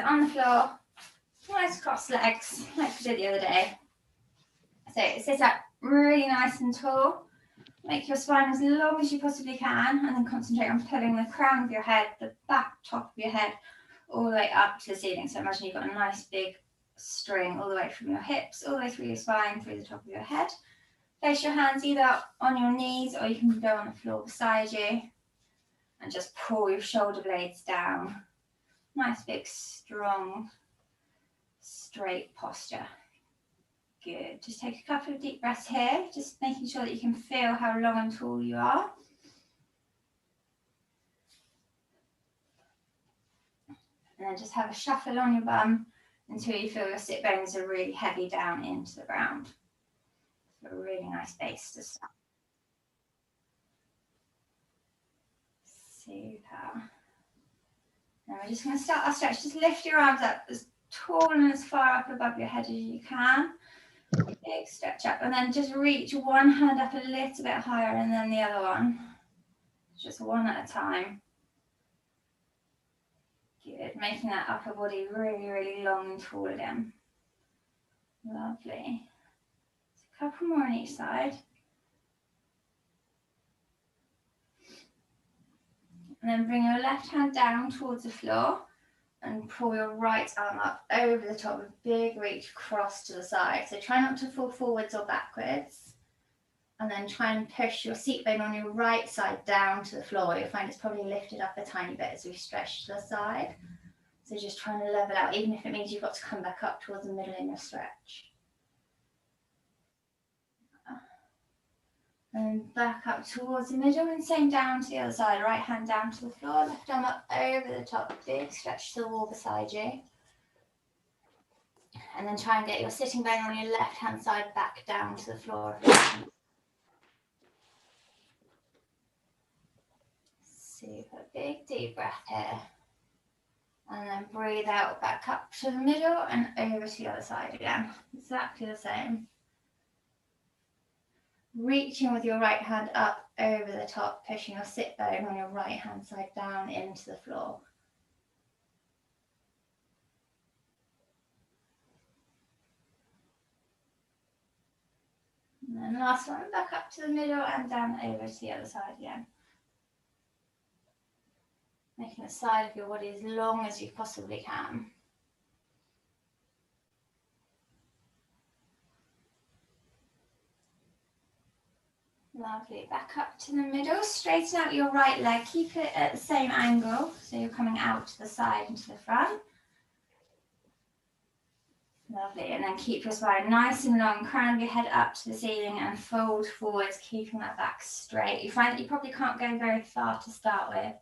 on the floor, nice crossed legs, like we did the other day. So sit up really nice and tall. Make your spine as long as you possibly can, and then concentrate on pulling the crown of your head, the back top of your head, all the way up to the ceiling. So imagine you've got a nice big string all the way from your hips, all the way through your spine, through the top of your head. Place your hands either on your knees or you can go on the floor beside you and just pull your shoulder blades down. Nice big strong straight posture. Good. Just take a couple of deep breaths here, just making sure that you can feel how long and tall you are. And then just have a shuffle on your bum until you feel your sit bones are really heavy down into the ground. So a really nice base to start. Super. Now we're just going to start our stretch. Just lift your arms up as tall and as far up above your head as you can. Big stretch up, and then just reach one hand up a little bit higher and then the other one. Just one at a time. Good, making that upper body really, really long and tall again. Lovely. A couple more on each side. And then bring your left hand down towards the floor and pull your right arm up over the top, a big reach across to the side. So try not to fall forwards or backwards. And then try and push your seat bone on your right side down to the floor. You'll find it's probably lifted up a tiny bit as we stretch to the side. So just trying to level out, even if it means you've got to come back up towards the middle in your stretch. And back up towards the middle and same down to the other side. Right hand down to the floor, left arm up over the top. Big stretch to the wall beside you. And then try and get your sitting bone on your left hand side back down to the floor. Super. Big deep breath here. And then breathe out back up to the middle and over to the other side again. Exactly the same. Reaching with your right hand up over the top, pushing your sit bone on your right hand side down into the floor. And then last one, back up to the middle and down over to the other side again. Making the side of your body as long as you possibly can. Lovely. Back up to the middle. Straighten out your right leg. Keep it at the same angle. So you're coming out to the side and to the front. Lovely. And then keep your spine nice and long. Crown of your head up to the ceiling and fold forwards, keeping that back straight. You find that you probably can't go very far to start with.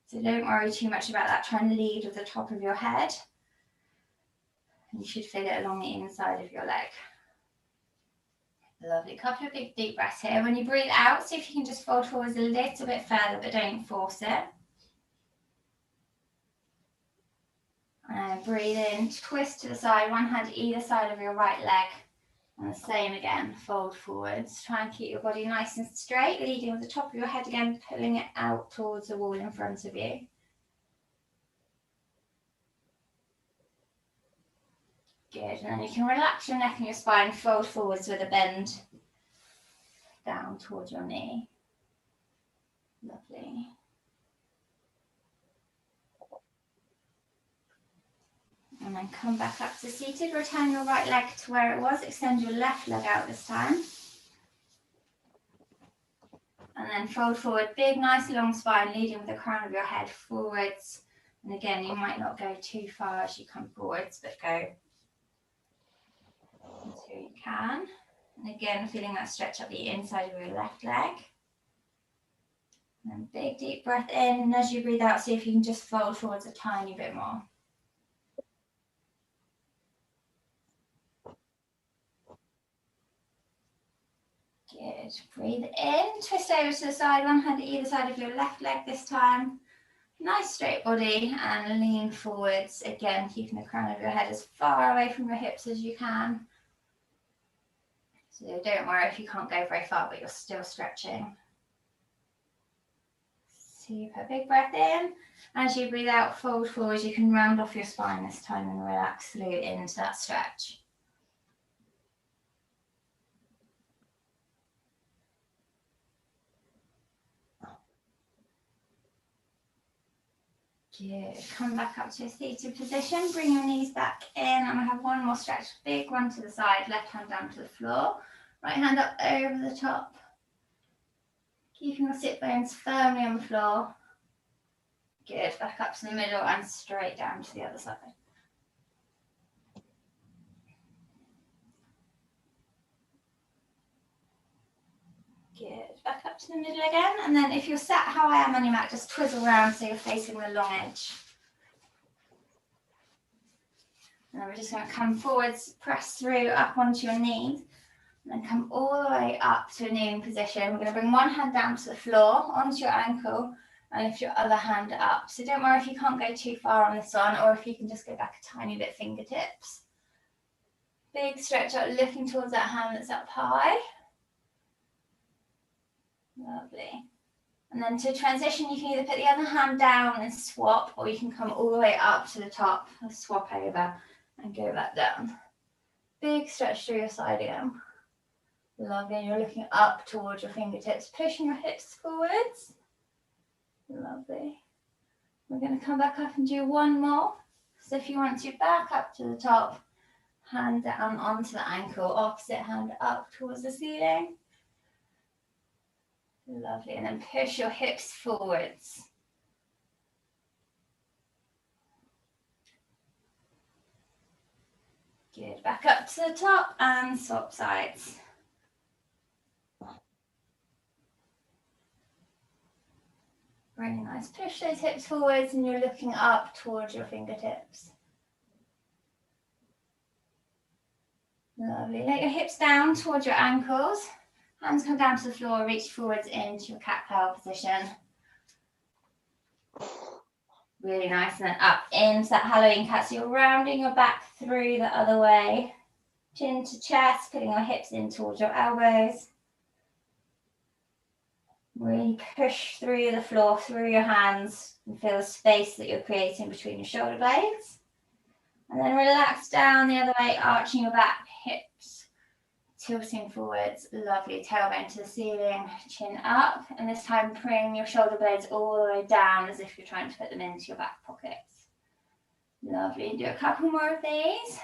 So don't worry too much about that. Try and lead with the top of your head. And you should feel it along the inside of your leg. Lovely. Couple of big deep breaths here. When you breathe out, see if you can just fold forwards a little bit further, but don't force it. And breathe in, twist to the side, one hand either side of your right leg. And the same again, fold forwards. Try and keep your body nice and straight, leading with the top of your head again, pulling it out towards the wall in front of you. Good, and then you can relax your neck and your spine, fold forwards with a bend down towards your knee. Lovely. And then come back up to seated. Return your right leg to where it was. Extend your left leg out this time. And then fold forward. Big, nice, long spine, leading with the crown of your head forwards. And again, you might not go too far as you come forwards, but go until you can. And again, feeling that stretch up the inside of your left leg. And then big, deep breath in. And as you breathe out, see if you can just fold forwards a tiny bit more. Good. Breathe in, twist over to the side, one hand at either side of your left leg this time. Nice straight body and lean forwards. Again, keeping the crown of your head as far away from your hips as you can. So don't worry if you can't go very far, but you're still stretching. Super. Big breath in. As you breathe out, fold forward. You can round off your spine this time and relax through into that stretch. Good. Come back up to a seated position. Bring your knees back in. And I have one more stretch. Big one to the side. Left hand down to the floor. Right hand up over the top. Keeping your sit bones firmly on the floor. Good. Back up to the middle and straight down to the other side. Good. Back up to the middle again. And then if you're sat how I am on your mat, just twizzle around so you're facing the long edge. And then we're just going to come forwards, press through up onto your knees. And then come all the way up to a kneeling position. We're going to bring one hand down to the floor, onto your ankle, and lift your other hand up. So don't worry if you can't go too far on this one, or if you can just go back a tiny bit fingertips. Big stretch out, looking towards that hand that's up high. Lovely. And then to transition, you can either put the other hand down and swap, or you can come all the way up to the top, swap over, and go back down. Big stretch through your side again. Lovely. And you're looking up towards your fingertips, pushing your hips forwards. Lovely. We're going to come back up and do one more. So if you want to, back up to the top, hand down onto the ankle, opposite hand up towards the ceiling. Lovely. And then push your hips forwards. Good. Back up to the top and swap sides. Really nice. Push those hips forwards and you're looking up towards your fingertips. Lovely. Let your hips down towards your ankles. Hands come down to the floor, reach forwards into your cat-cow position. Really nice. And then up into that Halloween cat. So you're rounding your back through the other way. Chin to chest, putting your hips in towards your elbows. Really push through the floor, through your hands, and feel the space that you're creating between your shoulder blades. And then relax down the other way, arching your back, hips tilting forwards. Lovely. Tailbone to the ceiling, chin up. And this time bring your shoulder blades all the way down as if you're trying to put them into your back pockets. Lovely. Do a couple more of these.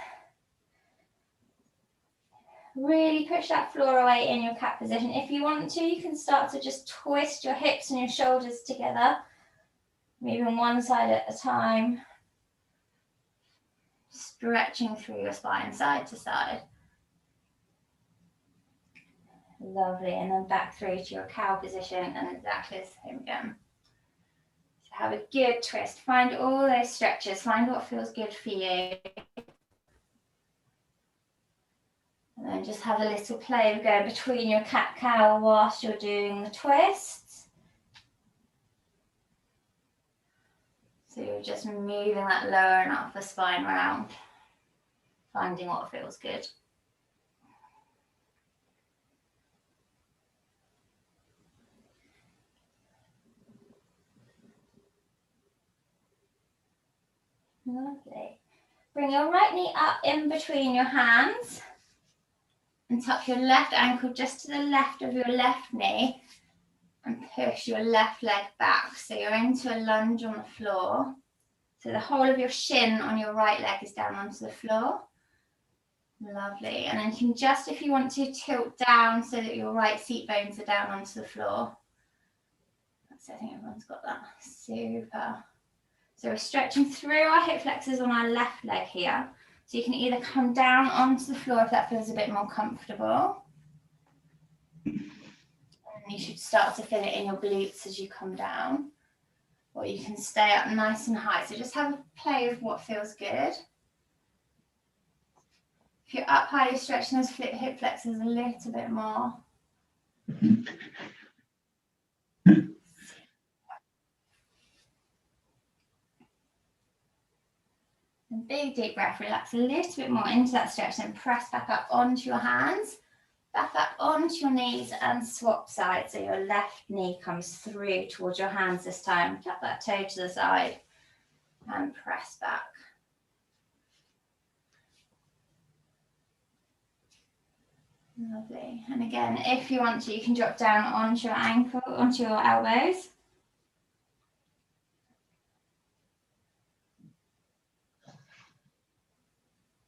Really push that floor away in your cat position. If you want to, you can start to just twist your hips and your shoulders together, moving one side at a time, stretching through your spine side to side. Lovely. And then back through to your cow position and exactly the same again. So have a good twist. Find all those stretches. Find what feels good for you. And then just have a little play of going between your cat-cow whilst you're doing the twists. So you're just moving that lower and upper spine around, finding what feels good. Lovely. Bring your right knee up in between your hands. And tuck your left ankle just to the left of your left knee and push your left leg back. So you're into a lunge on the floor. So the whole of your shin on your right leg is down onto the floor. Lovely. And then you can just, if you want to, tilt down so that your right seat bones are down onto the floor. That's, I think everyone's got that. Super. So we're stretching through our hip flexors on our left leg here. So you can either come down onto the floor if that feels a bit more comfortable. And you should start to feel it in your glutes as you come down. Or you can stay up nice and high. So just have a play with what feels good. If you're up high, you're stretching those hip flexors a little bit more. And big deep breath, relax a little bit more into that stretch and press back up onto your hands. Back up onto your knees and swap sides. So your left knee comes through towards your hands this time. Tap that toe to the side and press back. Lovely. And again, if you want to, you can drop down onto your ankle, onto your elbows.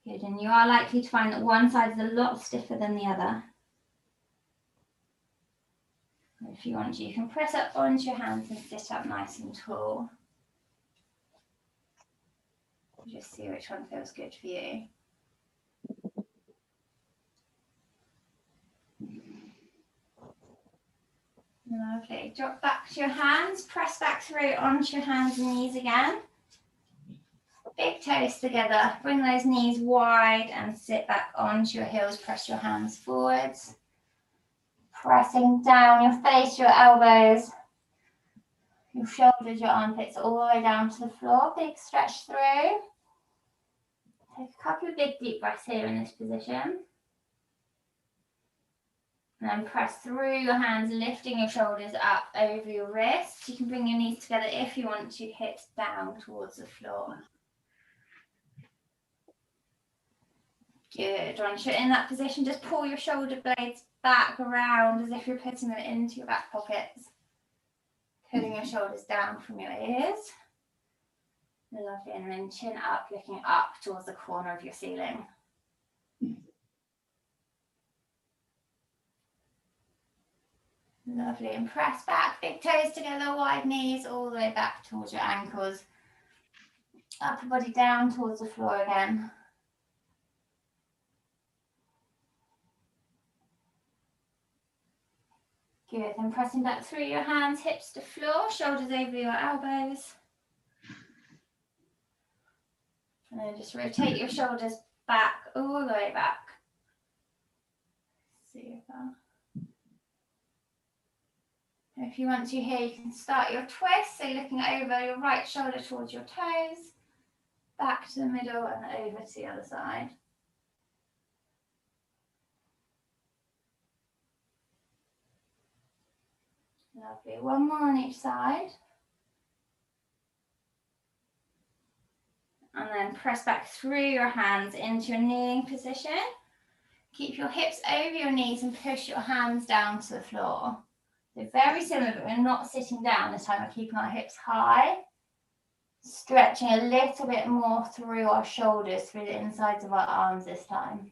Good, and you are likely to find that one side is a lot stiffer than the other. If you want to, you can press up onto your hands and sit up nice and tall. Just see which one feels good for you. Lovely. Drop back to your hands, press back through onto your hands and knees again. Big toes together, bring those knees wide and sit back onto your heels, press your hands forwards. Pressing down your face, your elbows, your shoulders, your armpits, all the way down to the floor. Big stretch through. Take a couple of big deep breaths here in this position. And then press through your hands, lifting your shoulders up over your wrists. You can bring your knees together if you want to, hips down towards the floor. Good. Once you're in that position, just pull your shoulder blades back around as if you're putting them into your back pockets. Pulling your shoulders down from your ears. Lovely. And then chin up, looking up towards the corner of your ceiling. Lovely. And press back, big toes together, wide knees, all the way back towards your ankles. Upper body down towards the floor again. Good, then pressing back through your hands, hips to floor, shoulders over your elbows. And then just rotate your shoulders back, all the way back. Super. If you want to here, you can start your twist, so looking over your right shoulder towards your toes, back to the middle and over to the other side. Lovely. One more on each side. And then press back through your hands into your kneeling position. Keep your hips over your knees and push your hands down to the floor. So very similar, but we're not sitting down this time. We're keeping our hips high. Stretching a little bit more through our shoulders, through the insides of our arms this time.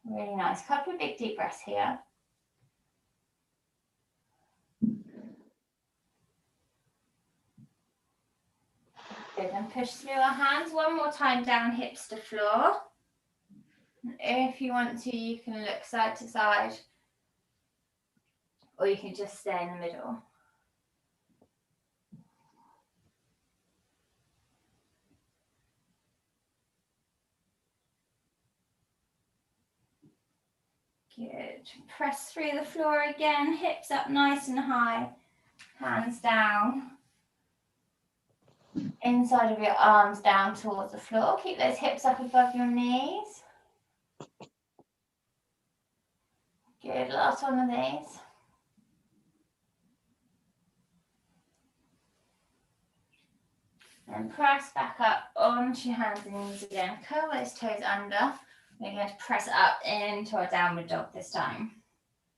Really nice. Couple of big deep breaths here. Good, and push through our hands. One more time down, hips to floor. And if you want to, you can look side to side, or you can just stay in the middle. Good. Press through the floor again, hips up nice and high, hands down. Inside of your arms down towards the floor. Keep those hips up above your knees. Good, last one of these. And press back up onto your hands and knees again. Curl those toes under. We're going to press up into our downward dog this time.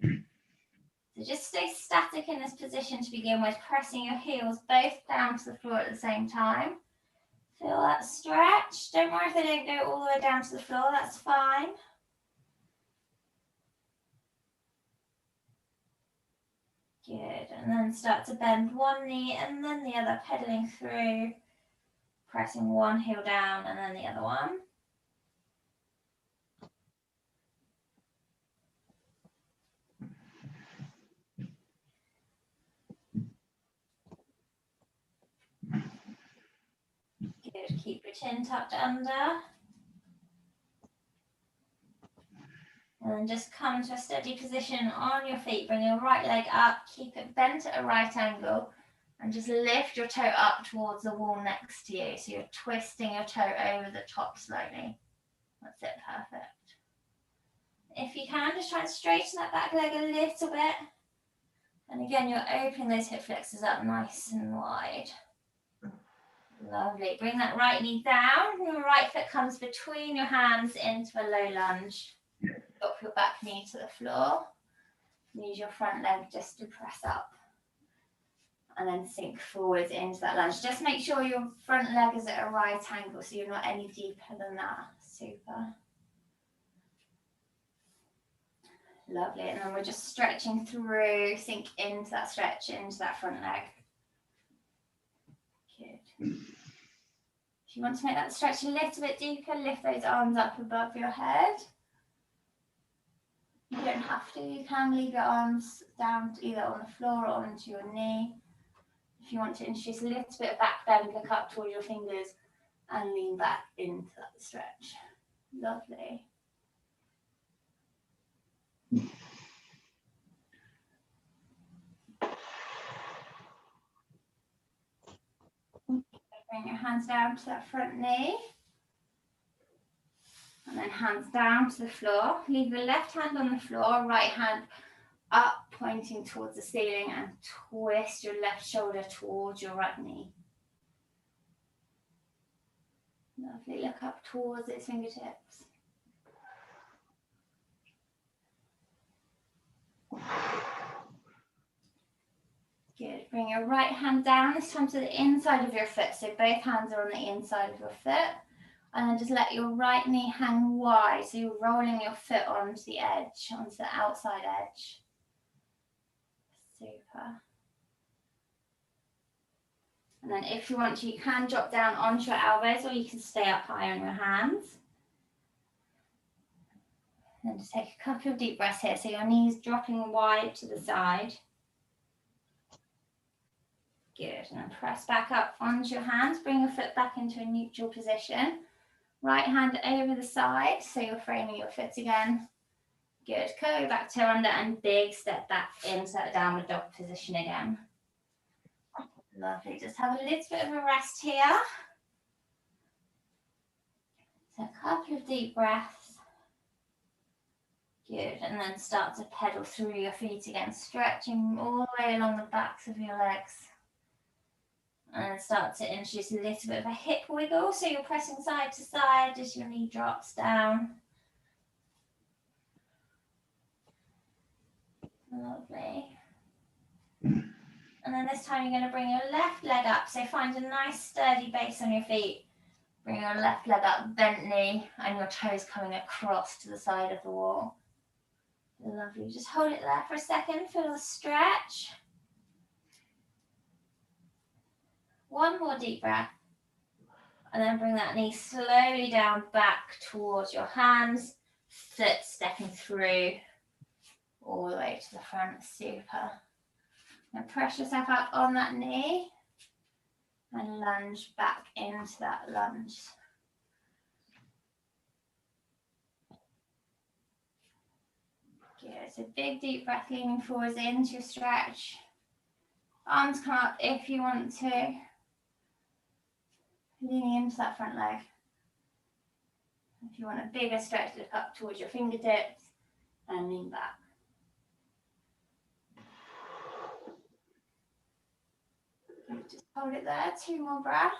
So just stay static in this position to begin with, pressing your heels both down to the floor at the same time. Feel that stretch. Don't worry if they don't go all the way down to the floor, that's fine. Good, and then start to bend one knee and then the other, pedaling through, pressing one heel down and then the other one. Good, keep your chin tucked under. And then just come to a steady position on your feet. Bring your right leg up, keep it bent at a right angle, and just lift your toe up towards the wall next to you. So you're twisting your toe over the top slowly. That's it, perfect. If you can, just try and straighten that back leg a little bit. And again, you're opening those hip flexors up nice and wide. Lovely. Bring that right knee down. Your right foot comes between your hands into a low lunge. Drop your back knee to the floor. Use your front leg just to press up. And then sink forwards into that lunge. Just make sure your front leg is at a right angle so you're not any deeper than that. Super. Lovely. And then we're just stretching through, sink into that stretch, into that front leg. Good. If you want to make that stretch a little bit deeper, lift those arms up above your head. You don't have to. You can leave your arms down either on the floor or onto your knee. If you want to introduce a little bit of back bend, look up towards your fingers and lean back into that stretch. Lovely. Bring your hands down to that front knee. And then hands down to the floor. Leave your left hand on the floor, right hand up, pointing towards the ceiling, and twist your left shoulder towards your right knee. Lovely. Look up towards its fingertips. Good. Bring your right hand down, this time to the inside of your foot. So both hands are on the inside of your foot. And then just let your right knee hang wide. So you're rolling your foot onto the edge, onto the outside edge. Super. And then if you want to, you can drop down onto your elbows or you can stay up high on your hands. And just take a couple of deep breaths here. So your knees dropping wide to the side. Good. And then press back up onto your hands. Bring your foot back into a neutral position. Right hand over the side. So you're framing your foot again. Good. Curl your back toe under and big step back into that downward dog position again. Lovely. Just have a little bit of a rest here. So a couple of deep breaths. Good. And then start to pedal through your feet again, stretching all the way along the backs of your legs. And start to introduce a little bit of a hip wiggle. So you're pressing side to side as your knee drops down. Lovely. And then this time you're going to bring your left leg up. So find a nice sturdy base on your feet. Bring your left leg up, bent knee, and your toes coming across to the side of the wall. Lovely. Just hold it there for a second. Feel the stretch. One more deep breath. And then bring that knee slowly down back towards your hands. Foot stepping through all the way to the front. Super. Now press yourself up on that knee and lunge back into that lunge. Good. So big deep breath, leaning forwards into your stretch. Arms come up if you want to. Leaning into that front leg. If you want a bigger stretch, look up towards your fingertips and lean back. Just hold it there, 2 more breaths.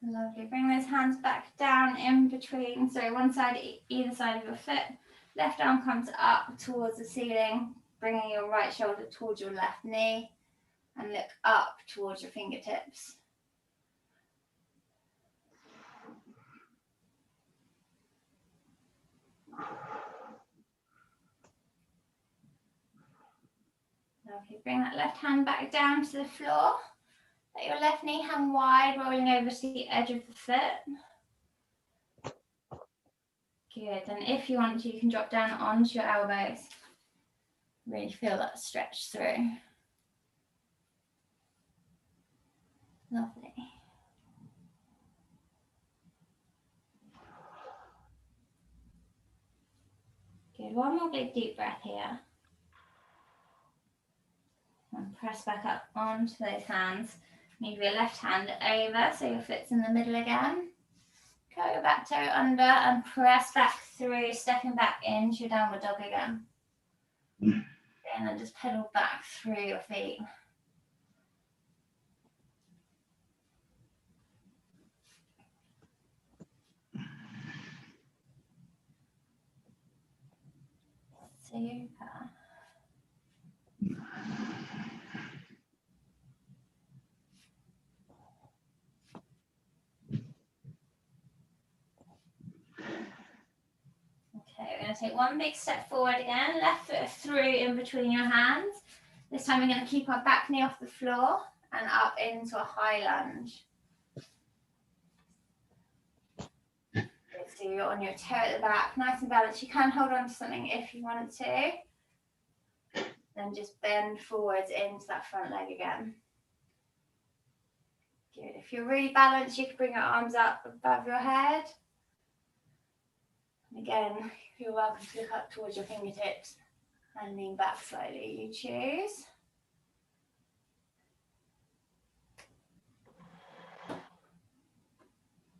Lovely. Bring those hands back down in between. So one side, either side of your foot. Left arm comes up towards the ceiling, bringing your right shoulder towards your left knee and look up towards your fingertips. Lovely. Bring that left hand back down to the floor. Let your left knee hang wide, rolling over to the edge of the foot. Good. And if you want to, you can drop down onto your elbows. Really feel that stretch through. Lovely. Good. One more big deep breath here. And press back up onto those hands. Move your left hand over so your foot's in the middle again. Curl your back toe under and press back through, stepping back into your downward dog again. And then just pedal back through your feet. Super. Okay, we're going to take one big step forward again, left foot through in between your hands. This time we're going to keep our back knee off the floor and up into a high lunge. So you're on your toe at the back, nice and balanced. You can hold on to something if you want to. Then just bend forwards into that front leg again. Good. If you're really balanced, you can bring your arms up above your head. And again, you're welcome to look up towards your fingertips and lean back slightly. You choose.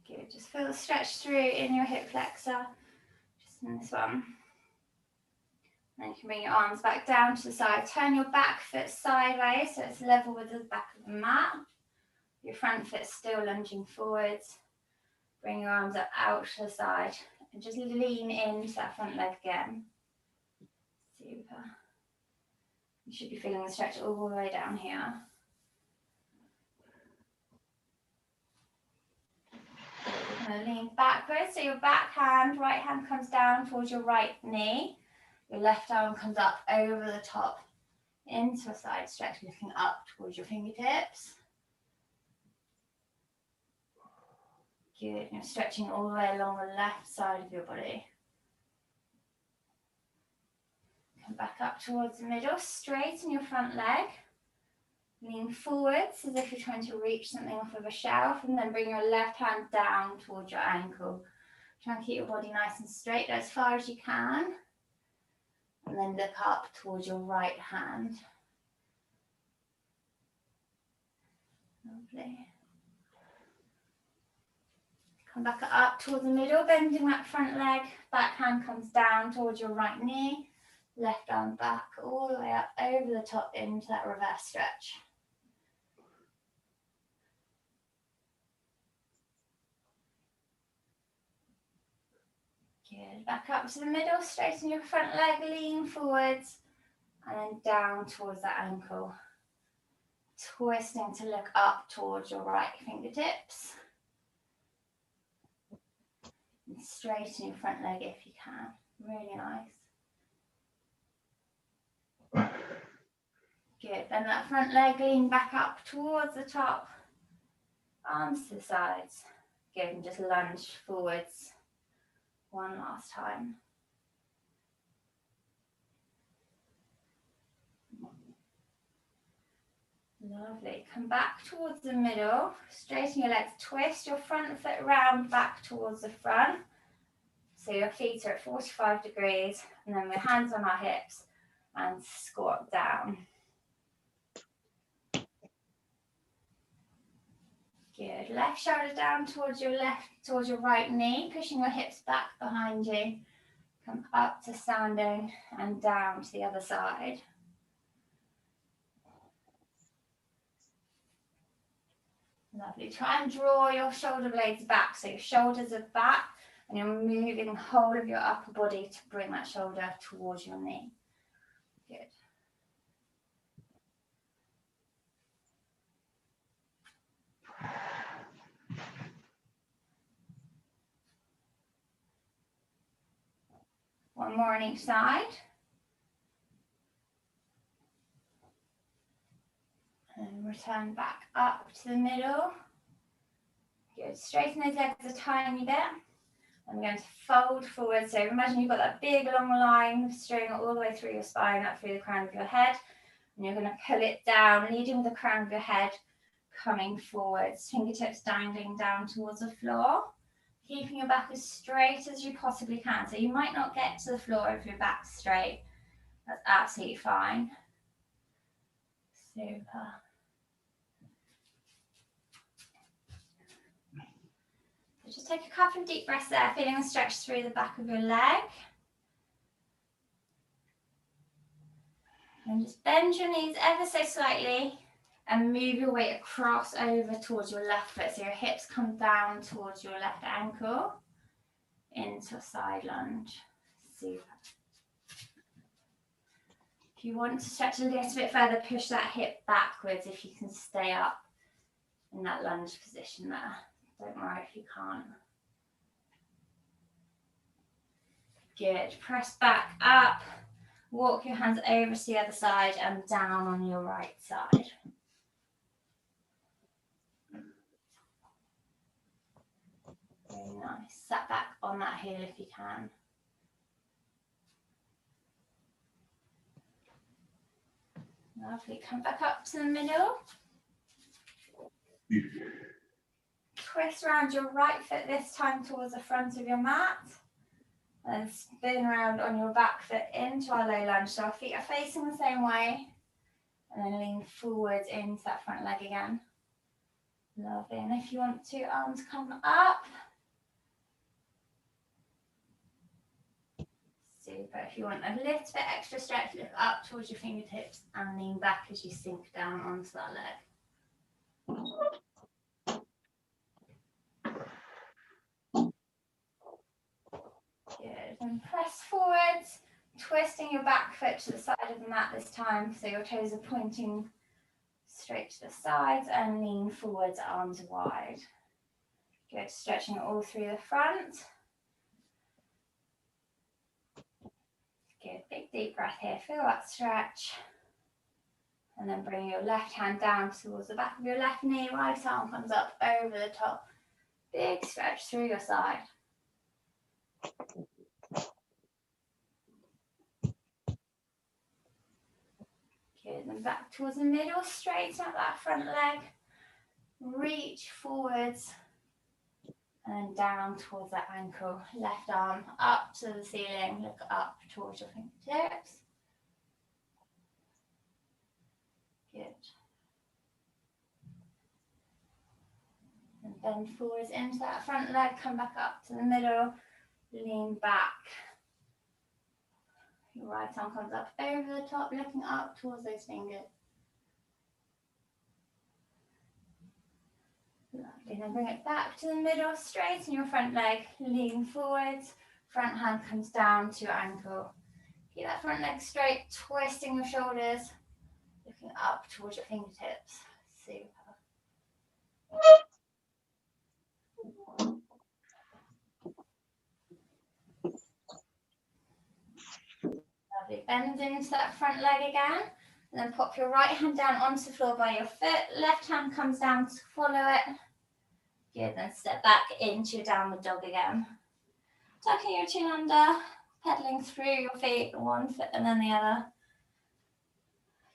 Good. Just feel the stretch through in your hip flexor. Just in this one. Then you can bring your arms back down to the side. Turn your back foot sideways so it's level with the back of the mat. Your front foot still lunging forwards. Bring your arms up out to the side and just lean into that front leg again. Super. You should be feeling the stretch all the way down here. Lean backwards, so your right hand comes down towards your right knee. Your left arm comes up over the top into a side stretch, looking up towards your fingertips. Good. You're stretching all the way along the left side of your body. Come back up towards the middle, straighten your front leg. Lean forwards as if you're trying to reach something off of a shelf, and then bring your left hand down towards your ankle. Try and keep your body nice and straight as far as you can. And then look up towards your right hand. Lovely. Come back up towards the middle, bending that front leg. Back hand comes down towards your right knee. Left arm back all the way up over the top into that reverse stretch. Good. Back up to the middle, straighten your front leg, lean forwards, and then down towards that ankle. Twisting to look up towards your right fingertips. And straighten your front leg if you can. Really nice. Good. Then that front leg, lean back up towards the top. Arms to the sides. Good. And just lunge forwards. One last time. Lovely. Come back towards the middle. Straighten your legs. Twist your front foot round back towards the front. So your feet are at 45 degrees. And then with hands on our hips and squat down. Good. Left shoulder down towards your right knee, pushing your hips back behind you. Come up to standing and down to the other side. Lovely. Try and draw your shoulder blades back, so your shoulders are back and you're moving the whole of your upper body to bring that shoulder towards your knee. Good. One more on each side. And return back up to the middle. Good. Straighten those legs a tiny bit. I'm going to fold forward. So imagine you've got that big long line of string all the way through your spine, up through the crown of your head. And you're going to pull it down, leading with the crown of your head, coming forwards, fingertips dangling down towards the floor. Keeping your back as straight as you possibly can. So you might not get to the floor if your back's straight. That's absolutely fine. Super. Just take a couple of deep breaths there, feeling a stretch through the back of your leg. And just bend your knees ever so slightly and move your weight across over towards your left foot. So your hips come down towards your left ankle into a side lunge. Super. If you want to stretch a little bit further, push that hip backwards if you can stay up in that lunge position there. Don't worry if you can't. Good. Press back up. Walk your hands over to the other side and down on your right side. Very nice. Sat back on that heel if you can. Lovely. Come back up to the middle. Twist around your right foot this time towards the front of your mat. And spin around on your back foot into our low lunge. So our feet are facing the same way. And then lean forwards into that front leg again. Lovely. And if you want to, arms come up. Super. If you want a little bit extra stretch, look up towards your fingertips and lean back as you sink down onto that leg. Good. And press forwards, twisting your back foot to the side of the mat this time, so your toes are pointing straight to the sides, and lean forwards, arms wide. Good. Stretching all through the front. Good. Big deep breath here. Feel that stretch. And then bring your left hand down towards the back of your left knee. Right arm comes up over the top. Big stretch through your side. Good. And back towards the middle. Straighten out that front leg. Reach forwards. And then down towards that ankle. Left arm up to the ceiling. Look up towards your fingertips. Good. And bend forwards into that front leg. Come back up to the middle. Lean back. Your right arm comes up over the top, looking up towards those fingers. Lovely. Then bring it back to the middle. Straighten your front leg. Lean forwards. Front hand comes down to your ankle. Keep that front leg straight. Twisting your shoulders. Looking up towards your fingertips. Super. Lovely. Bend into that front leg again. And then pop your right hand down onto the floor by your foot. Left hand comes down to follow it. Good. Then step back into your downward dog again. Tucking your chin under. Pedaling through your feet. One foot and then the other.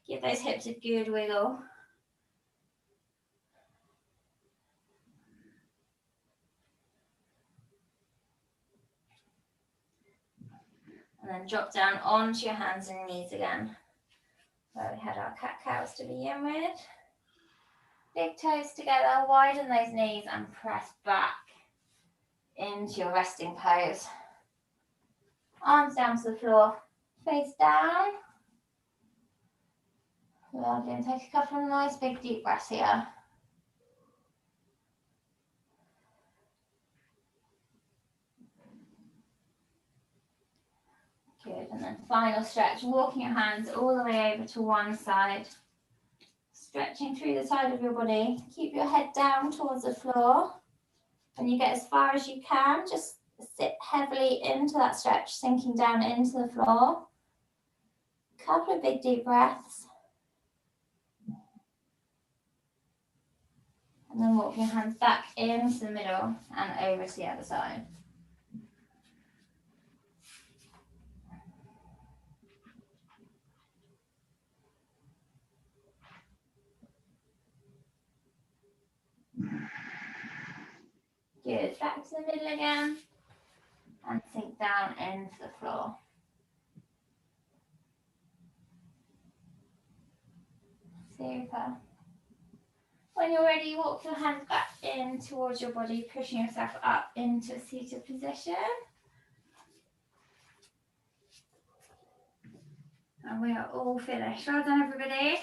Give those hips a good wiggle. And then drop down onto your hands and knees again. Where we had our cat-cows to begin with. Big toes together, widen those knees and press back into your resting pose. Arms down to the floor, face down. Lovely, and take a couple of nice big deep breaths here. Good, and then final stretch, walking your hands all the way over to one side. Stretching through the side of your body. Keep your head down towards the floor. When you get as far as you can, just sit heavily into that stretch, sinking down into the floor. Couple of big deep breaths. And then walk your hands back into the middle and over to the other side. Good. Back to the middle again. And sink down into the floor. Super. When you're ready, walk your hands back in towards your body, pushing yourself up into a seated position. And we are all finished. Well done, everybody.